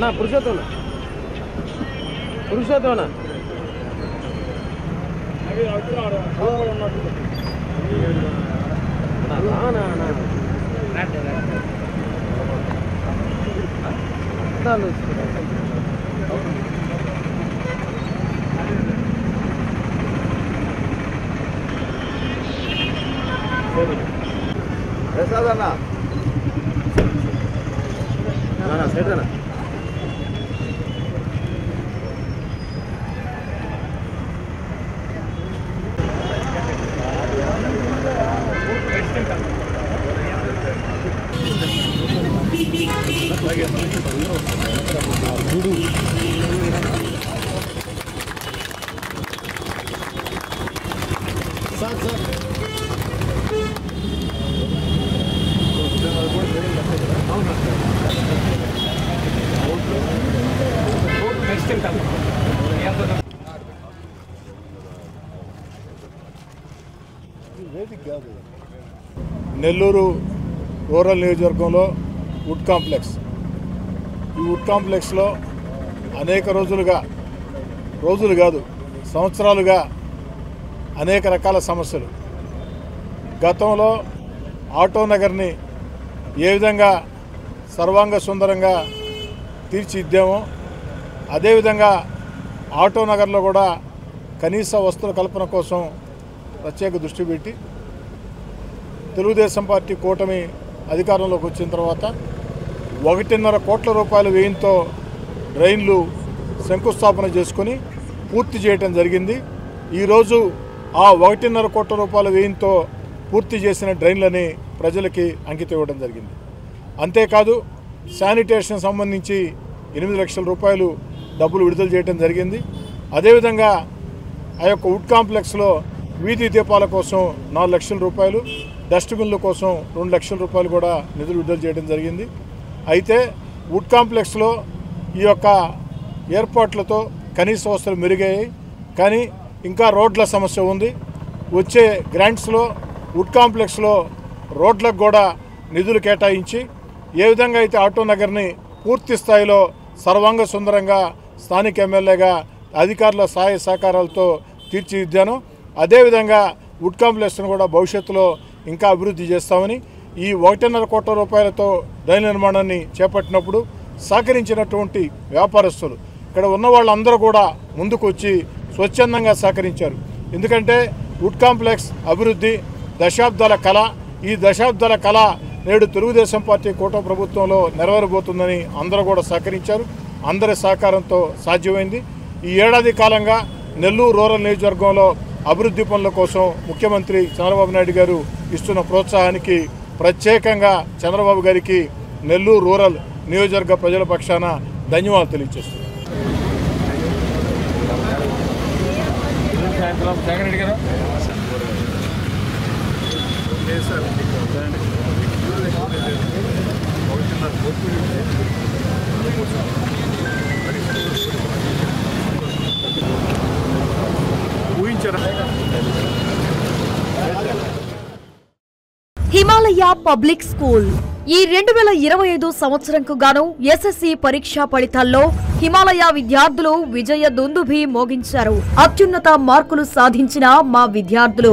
అన్నా పురుషోత్తమనా పురుషోత్తమనా ప్రసాద్ అన్న సైడ్ అన్న నెల్లూరు రూరల్ నియోజకవర్గంలో వుడ్ కాంప్లెక్స్. ఈ వుడ్ కాంప్లెక్స్లో అనేక రోజులు కాదు సంవత్సరాలుగా అనేక రకాల సమస్యలు. గతంలో ఆటో నగర్ని ఏ విధంగా సర్వాంగ సుందరంగా తీర్చిదిద్దామో అదేవిధంగా ఆటో నగర్లో కూడా కనీస వస్తువుల కల్పన కోసం ప్రత్యేక దృష్టి పెట్టి తెలుగుదేశం పార్టీ కూటమి అధికారంలోకి వచ్చిన తర్వాత 1.5 కోట్ల రూపాయల వ్యయంతో డ్రైన్లు శంకుస్థాపన చేసుకొని పూర్తి చేయడం జరిగింది. ఈరోజు ఆ 1.5 కోట్ల రూపాయల వ్యయంతో పూర్తి చేసిన డ్రైన్లని ప్రజలకి అంకితం ఇవ్వడం జరిగింది. అంతేకాదు శానిటేషన్ సంబంధించి 8 లక్షల రూపాయలు డబ్బులు విడుదల చేయడం జరిగింది. అదేవిధంగా ఆ యొక్క వుడ్ కాంప్లెక్స్లో వీధి దీపాల కోసం 4 లక్షల రూపాయలు, డస్ట్బిన్ల కోసం 2 లక్షల రూపాయలు కూడా నిధులు విడుదల చేయడం జరిగింది. అయితే వుడ్ కాంప్లెక్స్లో ఈ యొక్క ఏర్పాట్లతో కనీస వసతులు మెరుగయ్యాయి, కానీ ఇంకా రోడ్ల సమస్య ఉంది. వచ్చే గ్రాంట్స్లో వుడ్ కాంప్లెక్స్లో రోడ్లకు కూడా నిధులు కేటాయించి ఏ విధంగా అయితే ఆటో నగర్ని పూర్తి స్థాయిలో సర్వాంగ సుందరంగా స్థానిక ఎమ్మెల్యేగా అధికారుల సహాయ సహకారాలతో తీర్చిదిద్దాను. అదేవిధంగా వుడ్ కాంప్లెక్స్ను కూడా భవిష్యత్తులో ఇంకా అభివృద్ధి చేస్తామని, ఈ 1.5 కోట్ల రూపాయలతో డ్రైన్ నిర్మాణాన్ని చేపట్టినప్పుడు సహకరించినటువంటి వ్యాపారస్తులు ఇక్కడ ఉన్న వాళ్ళందరూ కూడా ముందుకు వచ్చి స్వచ్ఛందంగా సహకరించారు. ఎందుకంటే వుడ్ కాంప్లెక్స్ అభివృద్ధి దశాబ్దాల కళ. ఈ దశాబ్దాల కళ నేడు తెలుగుదేశం పార్టీ కూటమి ప్రభుత్వంలో నెరవేరబోతుందని అందరూ కూడా సహకరించారు. అందరి సహకారంతో సాధ్యమైంది. ఈ ఏడాది కాలంగా నెల్లూరు రూరల్ నియోజకవర్గంలో అభివృద్ధి పనుల కోసం ముఖ్యమంత్రి చంద్రబాబు నాయుడు గారు ఇస్తున్న ప్రోత్సాహానికి ప్రత్యేకంగా చంద్రబాబు గారికి నెల్లూరు రూరల్ నియోజకవర్గ ప్రజల పక్షాన ధన్యవాదాలు తెలియజేస్తున్నాను. హిమాలయ పబ్లిక్ స్కూల్ ఈ 2025 సంవత్సరంకు గాను ఎస్ఎస్సి పరీక్షా ఫలితాల్లో హిమాలయ విద్యార్థులు విజయ దుందుభి మోగించారు. అత్యున్నత మార్కులు సాధించిన మా విద్యార్థులు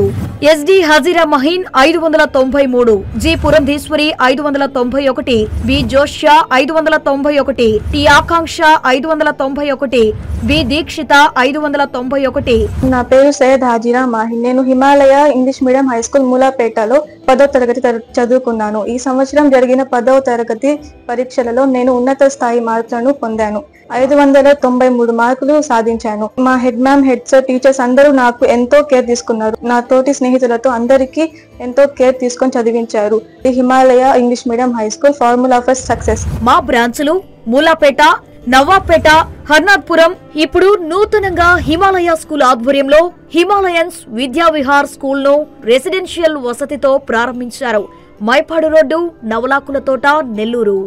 SD Hajira Maheen 593, G Purandeshwari 591, B Joshua 591, T Akanksha 591, B Deekshitha 591. నా పేరు సయ్యద్ హజీరా మహీన్. నేను Himalaya English medium high school మూలాపేటలో 10వ తరగతి చదువుకున్నాను. ఈ సంవత్సరం జరిగిన 10వ తరగతి పరీక్షలలో నేను ఉన్నత స్థాయి మార్కులను పొందాను. 593 మార్కులు సాధించాను. మా head ma'am, head sir, teachers అందరూ నాకు ఎంతో కేర్ తీసుకున్నారు. నా తోటి స్నేహితులతో అందరికీ ఎంతో కేర్ తీసుకొని చదివించారు. Himalaya English medium high school formula for success. మా బ్రాంచ్లు మూలాపేట, నవాపేట, హర్నాథ్పురం. ఇప్పుడు నూతనంగా హిమాలయ స్కూల్ ఆధ్వర్యంలో హిమాలయన్స్ విద్యా విహార్ స్కూల్ ను రెసిడెన్షియల్ వసతితో ప్రారంభించారు. మైపాడు రోడ్డు, నవలాకుల తోట, నెల్లూరు.